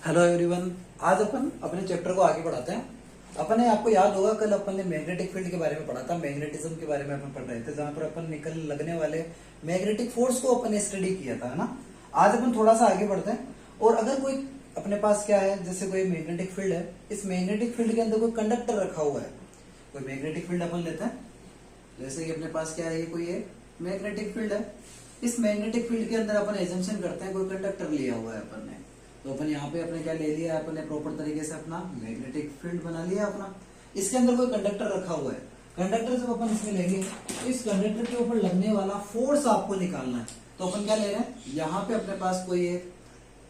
Hello everyone. आज अपन अपने chapter को आगे बढ़ाते हैं। अपन ने आपको याद होगा कल अपन ने मैग्नेटिक फील्ड के बारे में पढ़ा था, मैग्नेटिज्म के बारे में अपन पढ़ रहे थे, जहां पर अपन निकल लगने वाले मैग्नेटिक फोर्स को अपन ने स्टडी किया था, है ना। आज अपन थोड़ा सा आगे बढ़ते हैं और अगर कोई अपने पास क्या है, जैसे कोई मैग्नेटिक फील्ड है, इस मैग्नेटिक फील्ड के अंदर कोई कंडक्टर रखा हुआ है। कोई मैग्नेटिक फील्ड अपन लेते हैं, जैसे कि अपने पास क्या है, ये कोई मैग्नेटिक फील्ड है। इस मैग्नेटिक फील्ड के अंदर अपन एजम्पशन करते हैं कोई कंडक्टर लिया हुआ है अपन ने। तो अपन यहाँ पे अपने क्या ले लिया है, अपन ने प्रॉपर तरीके से अपना मैग्नेटिक फील्ड बना लिया अपना। इसके अंदर कोई कंडक्टर रखा हुआ है। कंडक्टर जब अपन इसमें लेंगे, इस कंडक्टर के ऊपर लगने वाला फोर्स आपको निकालना है। तो अपन क्या ले रहे हैं, यहाँ पे अपने पास कोई एक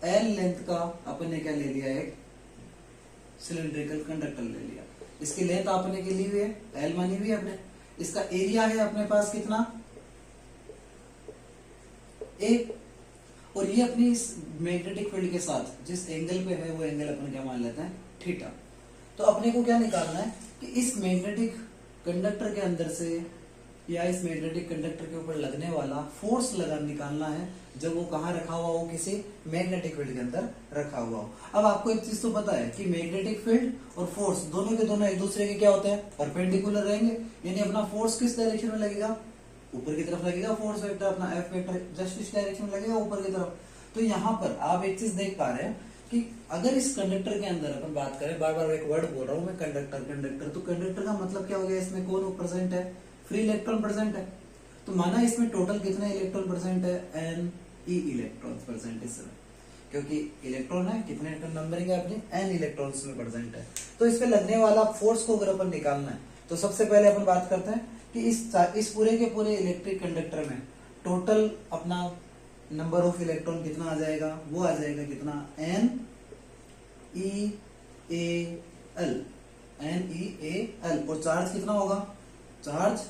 एल लेंथ का अपन ने क्या ले लिया, एक सिलेंड्रिकल कंडक्टर ले लिया। इसकी लेंथ आपने की ली हुई है, एल मानी हुई है अपने। इसका एरिया है अपने पास कितना, एक। और ये अपनी इस मैग्नेटिक फील्ड के साथ जिस एंगल पे है वो एंगल अपन क्या मान लेते हैं, थीटा। तो अपने को क्या निकालना है कि इस मैग्नेटिक कंडक्टर के अंदर से या इस मैग्नेटिक कंडक्टर के ऊपर लगने वाला फोर्स निकालना है, जब वो कहाँ रखा हुआ हो, किसी मैग्नेटिक फील्ड के अंदर रखा हुआ हो। अब आपको एक चीज तो पता है कि मैग्नेटिक फील्ड और फोर्स दोनों के दोनों एक दूसरे के क्या होते हैं, परपेंडिकुलर रहेंगे। यानी अपना फोर्स किस डायरेक्शन में लगेगा, ऊपर की तरफ लगेगा। फोर्स वेक्टर अपना एफ वेक्टर जस्ट इस डायरेक्शन में लगेगा, ऊपर की तरफ। तो यहाँ पर आप एक चीज देख पा रहे हैं कि अगर इस कंडक्टर के अंदर अपन बात करें, बार बार एक वर्ड बोल रहा हूं मैं, कंडक्टर कंडक्टर। तो कंडक्टर का मतलब क्या हो गया, इसमें कौन प्रेजेंट है, फ्री इलेक्ट्रॉन प्रेजेंट है। तो माना इसमें टोटल कितने इलेक्ट्रॉन प्रेजेंट है, एन ई इलेक्ट्रॉन प्रेजेंट है इसमें, क्योंकि इलेक्ट्रॉन है, कितने नंबरिंग है अपनी, एन इलेक्ट्रॉन्स में प्रेजेंट है। तो इस पे लगने वाला फोर्स को अगर अपन निकालना है, तो सबसे पहले अपन बात करते हैं कि इस पूरे के पूरे इलेक्ट्रिक कंडक्टर में टोटल अपना नंबर ऑफ इलेक्ट्रॉन कितना आ जाएगा, वो आ जाएगा कितना, N E A L, N E A L. और चार्ज कितना होगा, चार्ज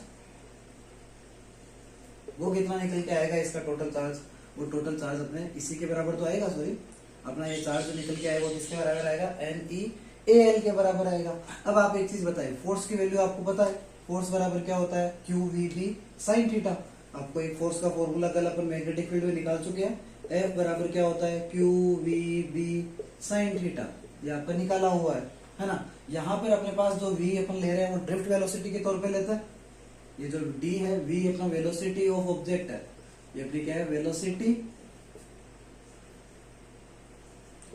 वो कितना निकल के आएगा, इसका टोटल चार्ज, वो टोटल चार्ज अपने इसी के बराबर तो आएगा, सॉरी अपना ये चार्ज जो निकल के आएगा वो किसके बराबर आएगा, एन ई ए एल के बराबर आएगा। अब आप एक चीज बताइए, फोर्स की वैल्यू आपको पता है, फोर्स बराबर क्या होता है, Q V B sine theta. आपको एक फोर्स का फॉर्मूला कल अपन मैग्नेटिक फील्ड में निकाल चुके हैं, एफ बराबर क्या होता है, Q V B sine theta. ये आपका निकाला हुआ है ना। यहाँ पर अपने पास जो वी अपन ले रहे हैं वो ड्रिफ्ट वेलोसिटी के तौर पे लेते हैं। ये जो डी है, वी अपना वेलोसिटी ऑफ ऑब्जेक्ट है, ये अपनी क्या है, velocity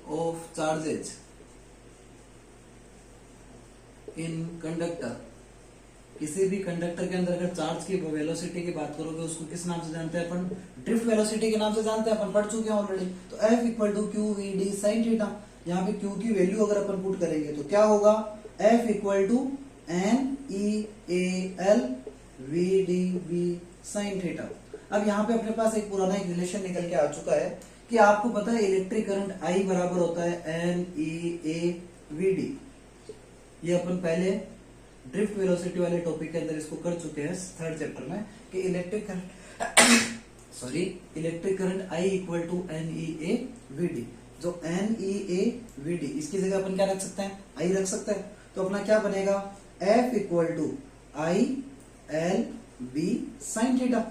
of charges in conductor. किसी भी कंडक्टर के अंदर अगर चार्ज की वेलोसिटी की बात करोगे, उसको किस नाम से जानते हैं अपन, ड्रिफ्ट वेलोसिटी के नाम से जानते हैं, अपन पढ़ चुके हैं ऑलरेडी। तो F equal to Q V D sine theta. यहाँ पे Q की वैल्यू अगर अपन पुट करेंगे तो क्या होगा, F equal to N E A L V D V sine theta. अब यहाँ पे अपने पास एक पुराना एक रिलेशन निकल के आ चुका है कि आपको पता है इलेक्ट्रिक करंट I बराबर होता है N E A V D. ये अपन पहले ड्रिफ्ट वेलोसिटी वाले टॉपिक के अंदर इसको कर चुके हैं, थर्ड चैप्टर में, कि electric current I equal to N E A V D. जो N E A V D, इसकी जगह अपन क्या रख सकते हैं, I रख सकते हैं। तो अपना क्या बनेगा, F equal to I L B sine theta.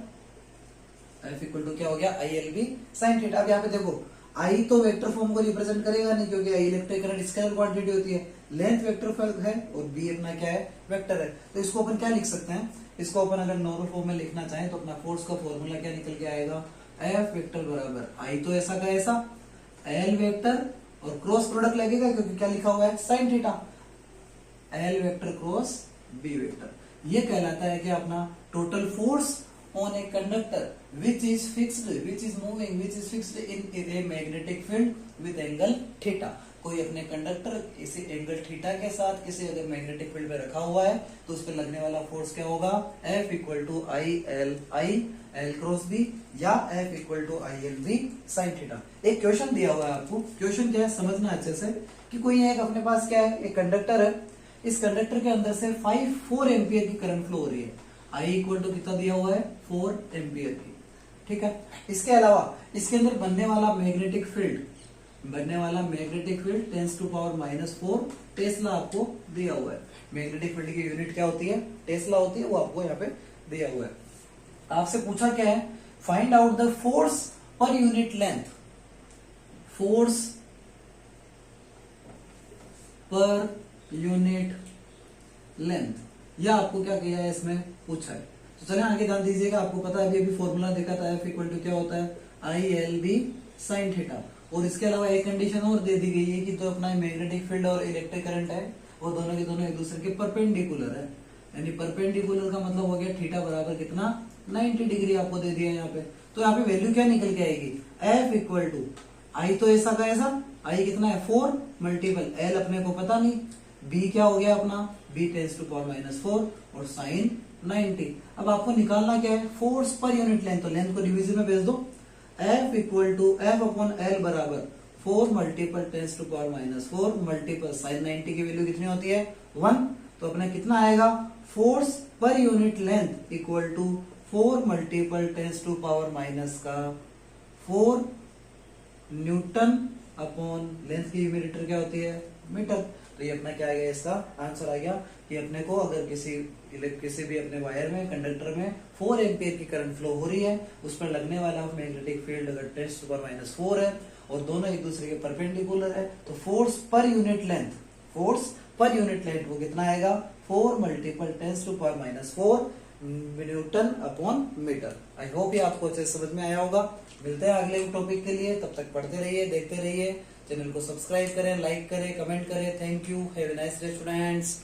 F equal to क्या हो गया, I L B sine theta. अब यहाँ पे देखो, I तो वेक्टर फॉर्म को रिप्रेजेंट करेगा नहीं, क्योंकि I electric current scalar quantity होती है, लेंथ वेक्टर है और B अपना क्या है, वेक्टर है। तो इसको अपन क्या लिख सकते हैं, इसको अपन अगर नॉर्मल फॉर्म में लिखना चाहें तो अपना फोर्स का फॉर्मूला क्या निकल के आएगा, F वेक्टर बराबर I तो ऐसा का ऐसा, L वेक्टर और क्रॉस प्रोडक्ट लगेगा क्योंकि क्या लिखा हुआ है, sine theta, L vector cross B vector. ये कहलाता है कि अपना total force on a conductor which is moving in a magnetic field with angle theta। कोई अपने कंडक्टर किसी एंगल थीटा के साथ किसी अगर मैग्नेटिक फील्ड पे रखा हुआ है तो उस पर लगने वाला फोर्स क्या होगा, F equal to I L cross B या F equal to I L B sine theta. एक क्वेश्चन दिया हुआ है आपको, क्वेश्चन क्या है समझना अच्छे से, कि कोई एक अपने पास क्या है, एक कंडक्टर है, इस कंडक्टर के अंदर से 4 एम्पियर की करंट फ्लो हो रही है। I इक्वल टू कितना दिया हुआ है, 4 एम्पियर की, ठीक है। इसके अलावा इसके अंदर बनने वाला magnetic field tens to power -4 tesla आपको दिया हुआ है। मैग्नेटिक फील्ड की यूनिट क्या होती है, टेस्ला होती है, वो आपको यहाँ पे दिया हुआ है। आपसे पूछा क्या है, फाइंड आउट द फोर्स पर यूनिट लेंथ, फोर्स पर यूनिट लेंथ, यह आपको क्या किया है इसमें पूछा है। तो चलिए आगे ध्यान दीजिएगा, आपको पता है अभी फॉर्मूला देखा था, F इक्वल टू क्या होता है ILB sin थीटा। और इसके अलावा एक कंडीशन और दे दी गई है कि जो अपना मैग्नेटिक फील्ड और इलेक्ट्रिक करंट है वो दोनों के दोनों एक दूसरे के परपेंडिकुलर है, यानी परपेंडिकुलर का मतलब हो गया थीटा बराबर कितना 90 डिग्री आपको दे दिया यहाँ पे। तो यहाँ पे वैल्यू क्या निकल के आएगी, F इक्वल टू आई तो ऐसा का ऐसा, आई कितना है 4 मल्टीपल L अपने को पता नहीं, B क्या हो गया अपना B टेंस टू पावर -4 और साइन 90। अब आपको निकालना क्या है फोर्स पर यूनिट लेंथ, तो लेंथ को डिवीजन में भेज दो, F equal to F upon L बराबर 4 multiple tens to power -4 multiple sine 90 की वैल्यू कितनी होती है 1। तो अपना कितना आएगा फोर्स पर unit length equal to 4 multiple tens to power -4 newton upon length की मीटर क्या होती है मीटर। तो ये अपना क्या आ गया, इसका आंसर आ गया कि अपने को अगर किसी भी अपने वायर में कंडक्टर में 4 एम्पियर की करंट फ्लो हो रही है, उस पर लगने वाला मैग्नेटिक फील्ड अगर 10 टू पावर -4 है और दोनों एक दूसरे के परपेंडिकुलर है, तो फोर्स पर यूनिट लेंथ वो कितना आएगा 4 multiple 10 to power -4 newton upon metre. I hope ये आपको अच्छे समझ में आया होगा। मिलते हैं अगले टॉपिक के लिए, तब तक पढ़ते रहिए, देखते रहिए, चैनल को सब्सक्राइब करें, लाइक करें, कमेंट करें। Thank you, have a nice day students.